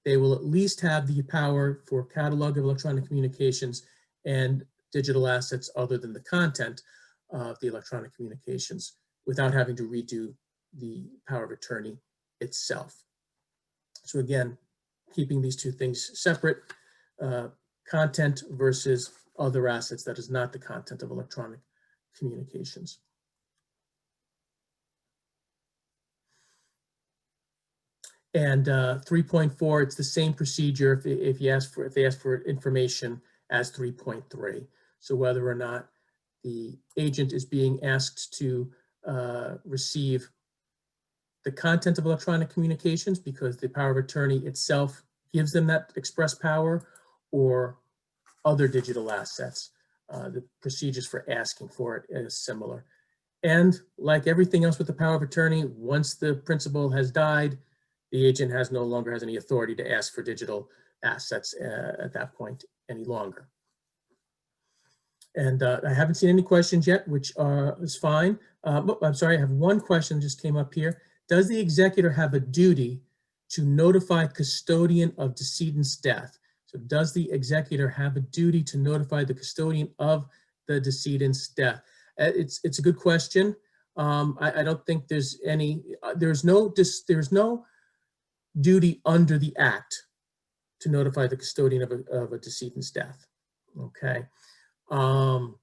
they will at least have the power for catalog of electronic communications and digital assets other than the content of the electronic communications without having to redo the power of attorney itself. So again, keeping these two things separate, content versus other assets that is not the content of electronic communications. And 3.4, it's the same procedure if they ask for information as 3.3. So whether or not the agent is being asked to receive the content of electronic communications because the power of attorney itself gives them that express power, or other digital assets. The procedures for asking for it is similar. And like everything else with the power of attorney, once the principal has died, the agent no longer has any authority to ask for digital assets at that point any longer. And I haven't seen any questions yet, which is fine. I'm sorry, I have one question that just came up here. Does the executor have a duty to notify custodian of decedent's death? So does the executor have a duty to notify the custodian of the decedent's death? It's a good question. I don't think there's any, there's no duty under the Act to notify the custodian of a decedent's death, okay? So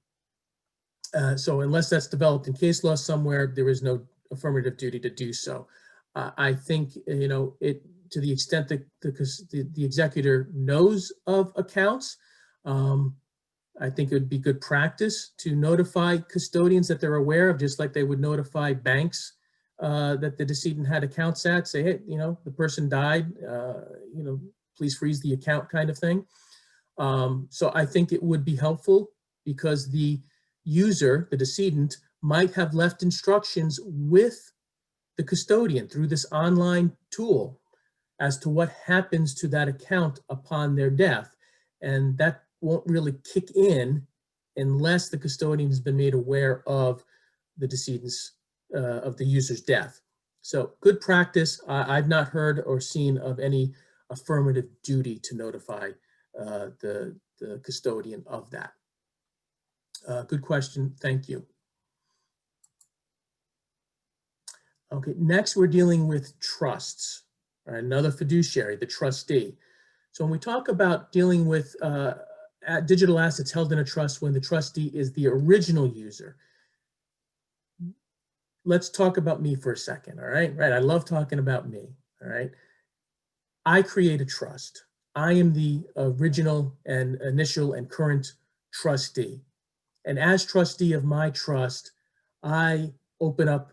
unless that's developed in case law somewhere, there is no affirmative duty to do so. I think, you know, to the extent that the executor knows of accounts, I think it would be good practice to notify custodians that they're aware of, just like they would notify banks that the decedent had accounts at, say, hey, you know, the person died, you know, please freeze the account kind of thing. So I think it would be helpful because the user, the decedent, might have left instructions with the custodian through this online tool as to what happens to that account upon their death. And that won't really kick in unless the custodian has been made aware of the decedent's, of the user's death. So good practice. I've not heard or seen of any affirmative duty to notify the custodian of that. Good question, thank you. Okay, next we're dealing with trusts, another fiduciary, the trustee. So when we talk about dealing with digital assets held in a trust when the trustee is the original user, let's talk about me for a second, all right? Right, I love talking about me, all right? I create a trust. I am the original and initial and current trustee. And as trustee of my trust, I open up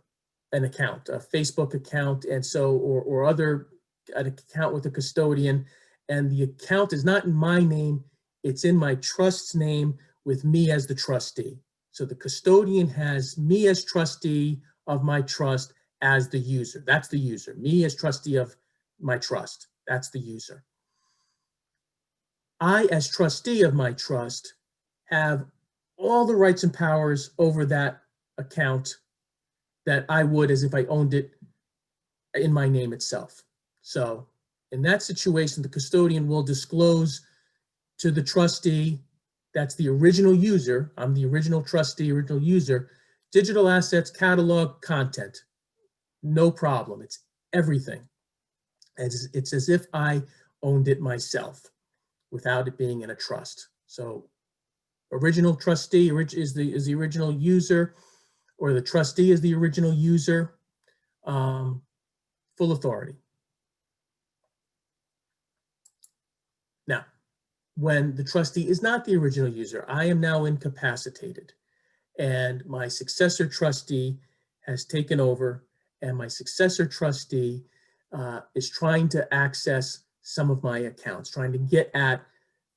an account, a Facebook account, and so, or other, an account with a custodian, and the account is not in my name, it's in my trust's name with me as the trustee. So the custodian has me as trustee of my trust as the user. That's the user. Me as trustee of my trust. That's the user. I, as trustee of my trust, have all the rights and powers over that account that I would as if I owned it in my name itself. So in that situation, the custodian will disclose to the trustee, that's the original user, I'm the original trustee, original user, digital assets, catalog, content. No problem. It's everything. It's as if I owned it myself without it being in a trust. So original trustee is the original user, or the trustee is the original user, full authority. Now, when the trustee is not the original user, I am now incapacitated, and my successor trustee has taken over, and my successor trustee is trying to access some of my accounts, trying to get at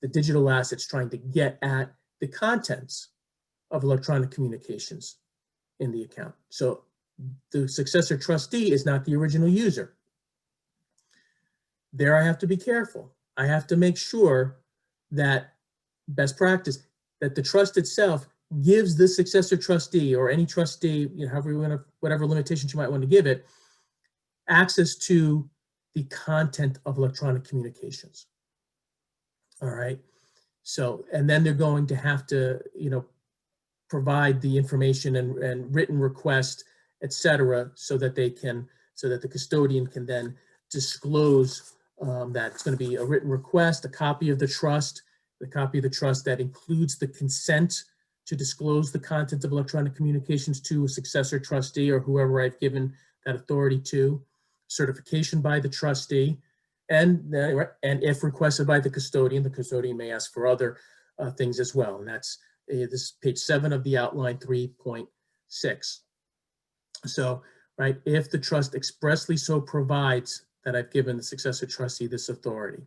the digital assets, trying to get at the contents of electronic communications in the account. So the successor trustee is not the original user. There I have to be careful. I have to make sure that, best practice, that the trust itself gives the successor trustee, or any trustee, you know, however you want to, whatever limitations you might want to give it, access to the content of electronic communications. All right. So, and then they're going to have to, you know, provide the information and written request, et cetera, so that they can, so that the custodian can then disclose that it's going to be a written request, a copy of the trust that includes the consent to disclose the content of electronic communications to a successor trustee or whoever I've given that authority to, certification by the trustee, and if requested by the custodian may ask for other things as well. And that's this is page 7 of the outline 3.6. So, right, if the trust expressly so provides that I've given the successor trustee this authority.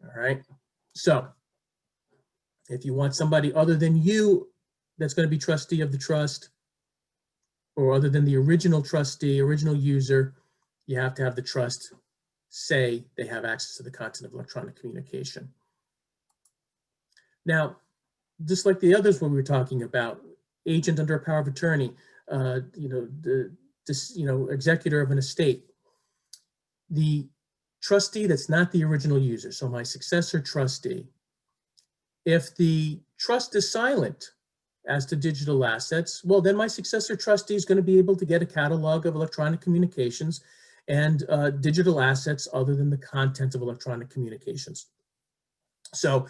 All right. So if you want somebody other than you that's going to be trustee of the trust, or other than the original trustee, original user, you have to have the trust say they have access to the content of electronic communication. Now, just like the others when we were talking about, agent under a power of attorney, executor of an estate, the trustee that's not the original user, so my successor trustee, if the trust is silent as to digital assets, well, then my successor trustee is going to be able to get a catalog of electronic communications and digital assets other than the content of electronic communications. So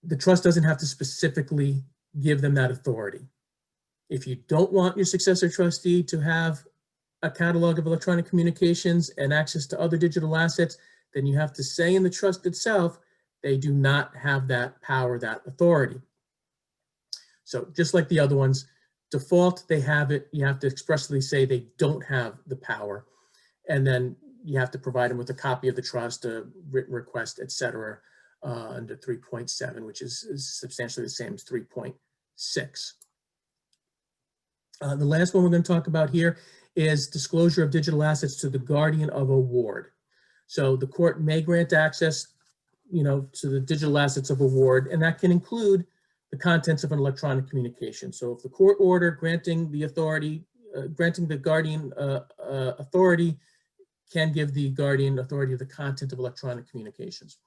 the trust doesn't have to specifically give them that authority. If you don't want your successor trustee to have a catalog of electronic communications and access to other digital assets, then you have to say in the trust itself, they do not have that power, that authority. So just like the other ones, default, they have it. You have to expressly say they don't have the power. And then you have to provide them with a copy of the trust, a written request, et cetera, under 3.7, which is substantially the same as 3.6. The last one we're going to talk about here is disclosure of digital assets to the guardian of a ward. So the court may grant access, to the digital assets of a ward, and that can include the contents of an electronic communication. So if the court order granting the authority, granting the guardian authority can give the guardian authority of the content of electronic communications.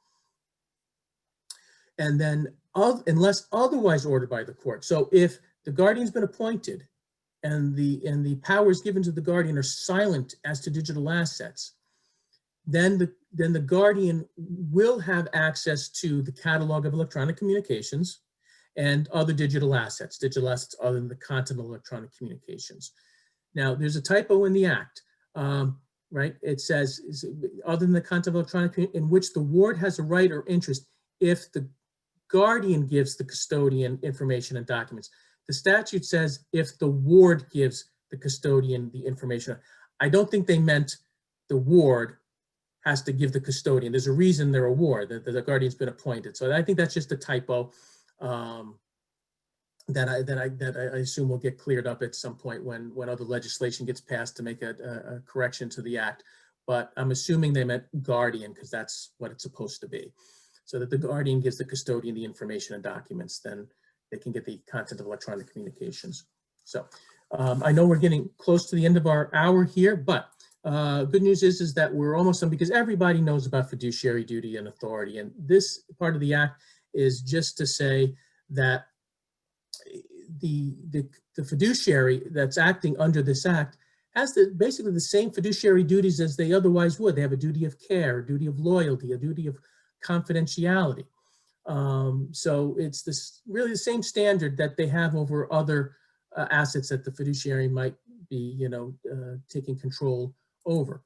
And then unless otherwise ordered by the court. So if the guardian's been appointed and the powers given to the guardian are silent as to digital assets, then the guardian will have access to the catalog of electronic communications and other digital assets other than the content of electronic communications. Now, there's a typo in the act, right? It says, other than the content of electronic in which the ward has a right or interest if the guardian gives the custodian information and documents. The statute says if the ward gives the custodian the information. I don't think they meant the ward has to give the custodian. There's a reason they're a ward, that the guardian's been appointed. So I think that's just a typo. that I assume will get cleared up at some point when other legislation gets passed to make a correction to the act. But I'm assuming they meant guardian because that's what it's supposed to be. So that the guardian gives the custodian the information and documents, then they can get the content of electronic communications. So I know we're getting close to the end of our hour here, but good news is that we're almost done because everybody knows about fiduciary duty and authority. And this part of the act is just to say that the fiduciary that's acting under this act has basically the same fiduciary duties as they otherwise would. They have a duty of care, a duty of loyalty, a duty of confidentiality. So it's really the same standard that they have over other assets that the fiduciary might be, taking control over.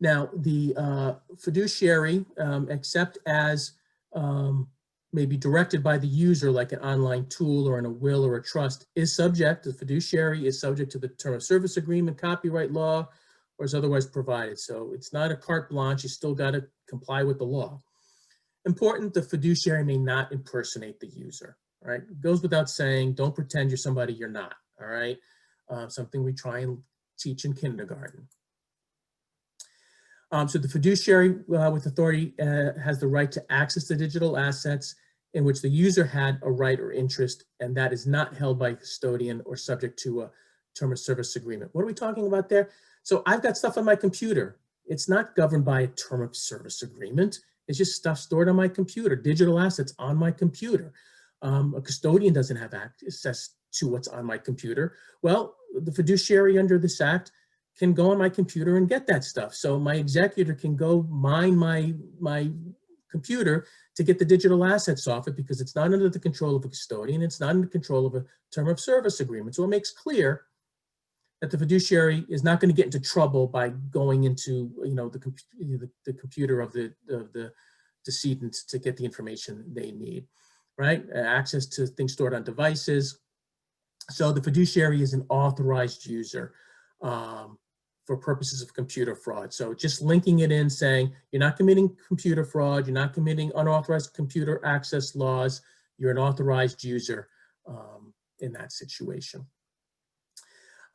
Now, the fiduciary, except as may be directed by the user, like an online tool or in a will or a trust, the fiduciary is subject to the term of service agreement, copyright law, or is otherwise provided. So it's not a carte blanche, you still got to comply with the law. Important, the fiduciary may not impersonate the user, all right? It goes without saying, don't pretend you're somebody you're not, all right? Something we try and teach in kindergarten. So the fiduciary with authority has the right to access the digital assets in which the user had a right or interest, and that is not held by a custodian or subject to a term of service agreement. What are we talking about there? So I've got stuff on my computer. It's not governed by a term of service agreement. It's just stuff stored on my computer, digital assets on my computer. A custodian doesn't have access to what's on my computer. Well, the fiduciary under this act can go on my computer and get that stuff. So my executor can go mine my computer to get the digital assets off it because it's not under the control of a custodian. It's not under control of a term of service agreement. So it makes clear that the fiduciary is not going to get into trouble by going into the computer of the decedent to get the information they need, right? Access to things stored on devices. So the fiduciary is an authorized user for purposes of computer fraud. So just linking it in saying, you're not committing computer fraud, you're not committing unauthorized computer access laws, you're an authorized user in that situation.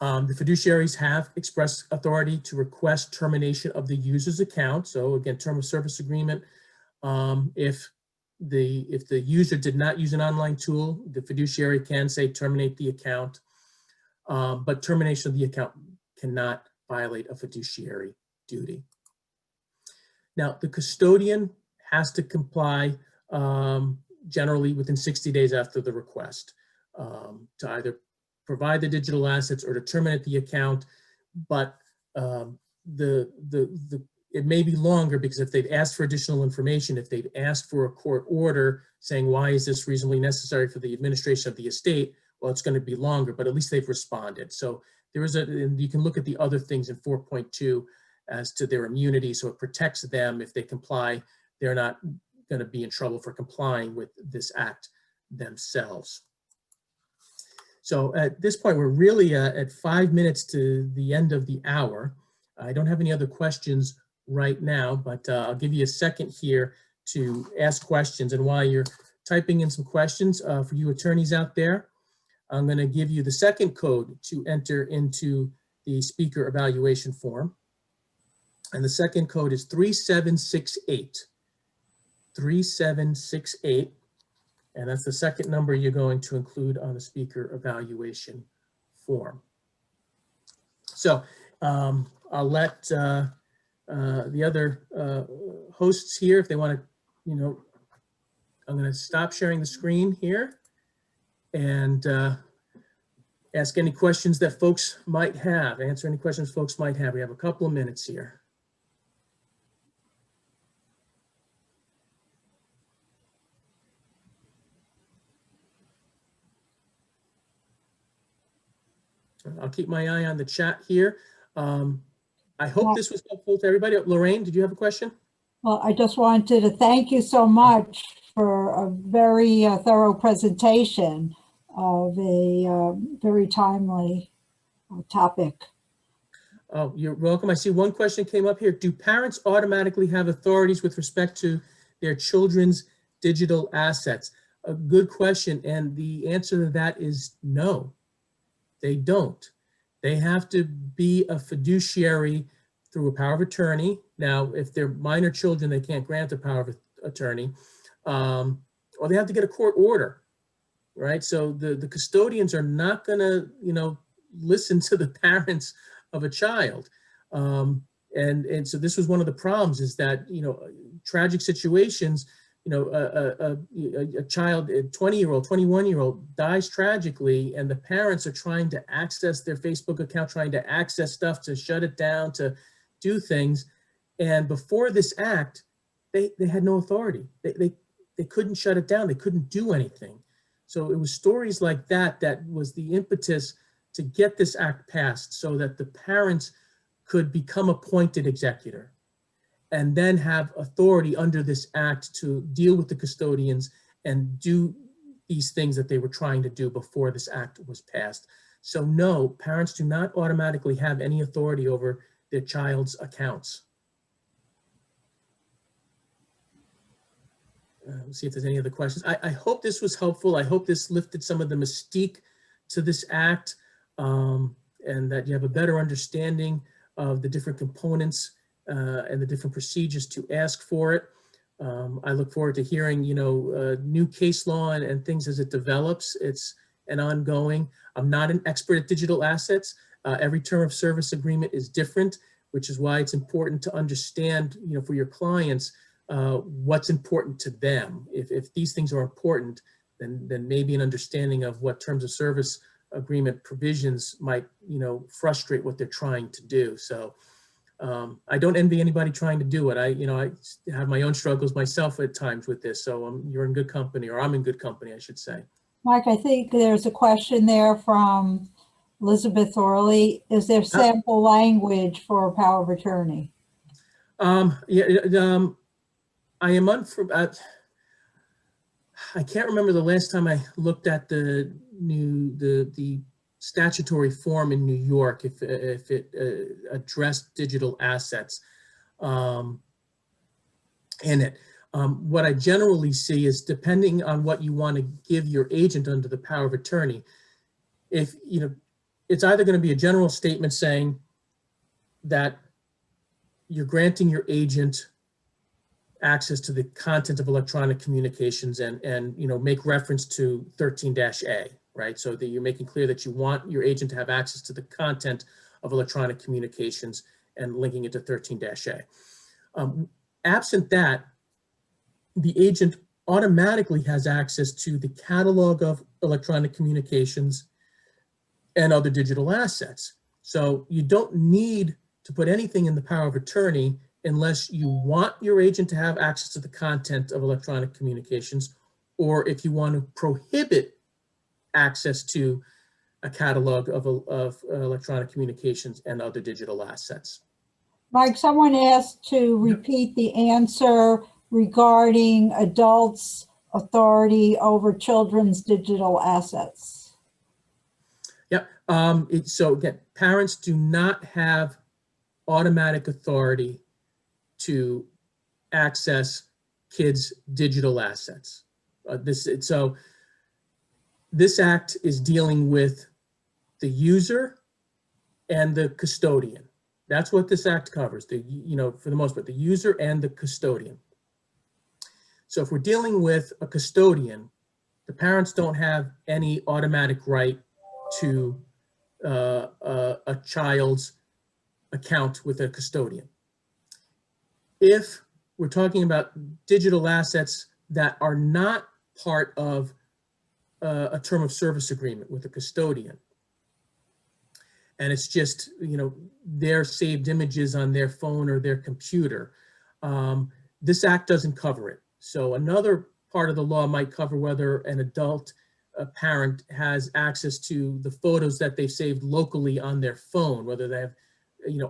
The fiduciaries have express authority to request termination of the user's account. So again, term of service agreement. If the user did not use an online tool, the fiduciary can say terminate the account, but termination of the account cannot violate a fiduciary duty. Now, the custodian has to comply generally within 60 days after the request to either provide the digital assets or to terminate the account, but it may be longer because if they've asked for additional information, if they've asked for a court order saying, why is this reasonably necessary for the administration of the estate? Well, it's going to be longer, but at least they've responded. So and you can look at the other things in 4.2 as to their immunity. So it protects them. If they comply, they're not going to be in trouble for complying with this act themselves. So at this point, we're really at 5 minutes to the end of the hour. I don't have any other questions right now, but I'll give you a second here to ask questions. And while you're typing in some questions for you attorneys out there, I'm going to give you the second code to enter into the speaker evaluation form. And the second code is 3768. 3768. And that's the second number you're going to include on the speaker evaluation form. So I'll let the other hosts here, if they want to, I'm going to stop sharing the screen here and ask any questions that folks might have, answer any questions folks might have. We have a couple of minutes here. I'll keep my eye on the chat here. I hope this was helpful to everybody. Lorraine, did you have a question? Well, I just wanted to thank you so much for a very thorough presentation of a very timely topic. Oh, you're welcome. I see one question came up here. Do parents automatically have authorities with respect to their children's digital assets? a good question. And the answer to that is no, they don't. They have to be a fiduciary through a power of attorney. Now, if they're minor children, they can't grant a power of attorney, or they have to get a court order, right? So the custodians are not gonna, listen to the parents of a child. And so this was one of the problems, is that, tragic situations, a child, a 20-year-old, 21-year-old dies tragically, and the parents are trying to access their Facebook account, trying to access stuff to shut it down, to do things. And before this act, they had no authority. They couldn't shut it down. They couldn't do anything. So it was stories like that that was the impetus to get this act passed, so that the parents could become appointed executor and then have authority under this act to deal with the custodians and do these things that they were trying to do before this act was passed. So no, parents do not automatically have any authority over their child's accounts. Let's see if there's any other questions. I hope this was helpful. I hope this lifted some of the mystique to this act, and that you have a better understanding of the different components and the different procedures to ask for it. I look forward to hearing, new case law and things as it develops. It's an ongoing. I'm not an expert at digital assets. Every term of service agreement is different, which is why it's important to understand, for your clients, what's important to them. If these things are important, then maybe an understanding of what terms of service agreement provisions might, frustrate what they're trying to do. So I don't envy anybody trying to do it. I have my own struggles myself at times with this. So you're in good company, or I'm in good company, I should say. Mike, I think there's a question there from Elizabeth Orley. Is there sample language for a power of attorney? I am I can't remember the last time I looked at the statutory form in New York, if it addressed digital assets in it. What I generally see is, depending on what you want to give your agent under the power of attorney, if it's either going to be a general statement saying that you're granting your agent access to the content of electronic communications and make reference to 13-A, right? So that you're making clear that you want your agent to have access to the content of electronic communications and linking it to 13-A. Absent that, the agent automatically has access to the catalog of electronic communications and other digital assets. So you don't need to put anything in the power of attorney unless you want your agent to have access to the content of electronic communications, or if you want to prohibit access to a catalog of electronic communications and other digital assets. Mike, someone asked to repeat the answer regarding adults' authority over children's digital assets. Yep. So again, parents do not have automatic authority to access kids' digital assets. So this act is dealing with the user and the custodian. That's what this act covers, for the most part, the user and the custodian. So if we're dealing with a custodian, the parents don't have any automatic right to a child's account with a custodian. If we're talking about digital assets that are not part of a term of service agreement with a custodian, and it's just, their saved images on their phone or their computer, this act doesn't cover it. So another part of the law might cover whether an adult parent has access to the photos that they've saved locally on their phone, whether they have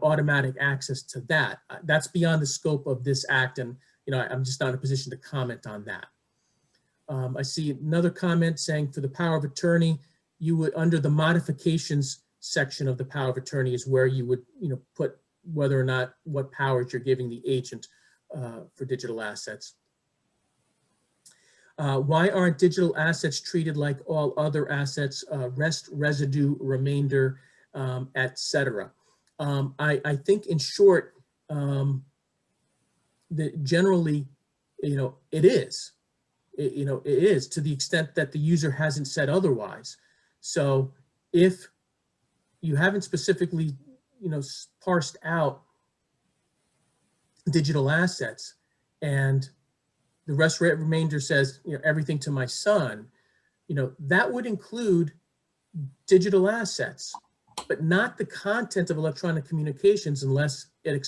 automatic access to that. That's beyond the scope of this act, and I'm just not in a position to comment on that. I see another comment saying, for the power of attorney, you would, under the modifications section of the power of attorney, is where you would put whether or not what powers you're giving the agent for digital assets. Why aren't digital assets treated like all other assets, rest, residue, remainder, et cetera? I think in short, that generally, it is. It is, to the extent that the user hasn't said otherwise. So if you haven't specifically, parsed out digital assets and the rest remainder says, everything to my son, that would include digital assets, but not the content of electronic communications unless it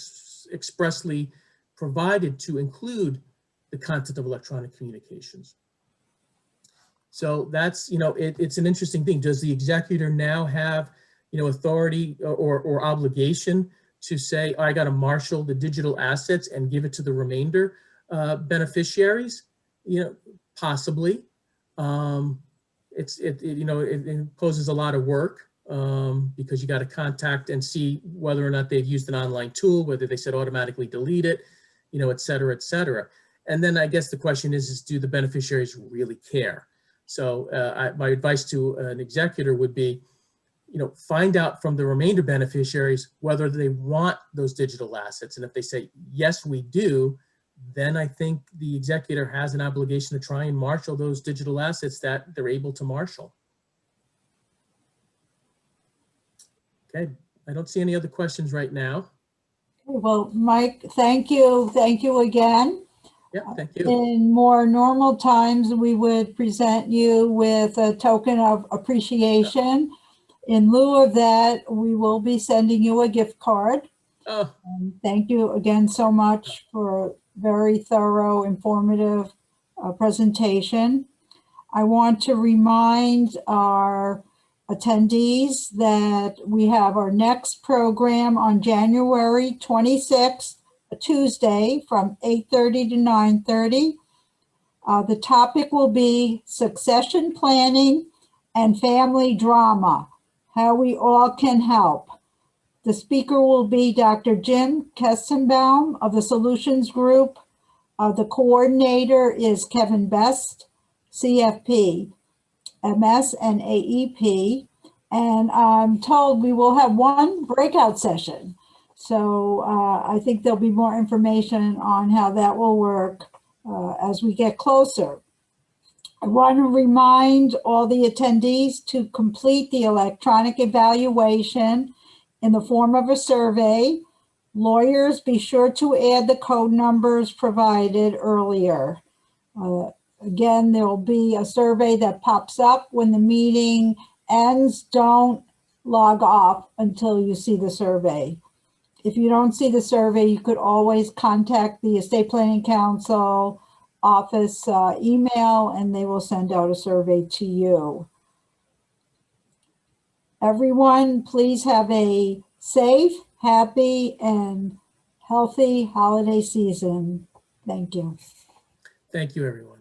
expressly provided to include the content of electronic communications. So that's, it's an interesting thing. Does the executor now have, authority or obligation to say, I got to marshal the digital assets and give it to the remainder beneficiaries? Possibly. It poses a lot of work because you got to contact and see whether or not they've used an online tool, whether they said automatically delete it, et cetera, et cetera. And then I guess the question is do the beneficiaries really care? So my advice to an executor would be, find out from the remainder beneficiaries whether they want those digital assets. And if they say, yes, we do, then I think the executor has an obligation to try and marshal those digital assets that they're able to marshal. Okay, I don't see any other questions right now. Well, Mike, thank you. Thank you again. Yeah, thank you. In more normal times, we would present you with a token of appreciation. In lieu of that, we will be sending you a gift card. Oh, Thank you again so much for a very thorough, informative presentation. I want to remind our attendees that we have our next program on January 26th, a Tuesday, from 8:30 to 9:30. The topic will be succession planning and family drama, how we all can help. The speaker will be Dr. Jim Kestenbaum of the Solutions Group. The coordinator is Kevin Best, CFP, MS, and AEP. And I'm told we will have one breakout session. So I think there'll be more information on how that will work as we get closer. I want to remind all the attendees to complete the electronic evaluation in the form of a survey. Lawyers, be sure to add the code numbers provided earlier. Again, there will be a survey that pops up when the meeting ends. Don't log off until you see the survey. If you don't see the survey, you could always contact the Estate Planning Council office email, and they will send out a survey to you. Everyone, please have a safe, happy, and healthy holiday season. Thank you. thank you, everyone.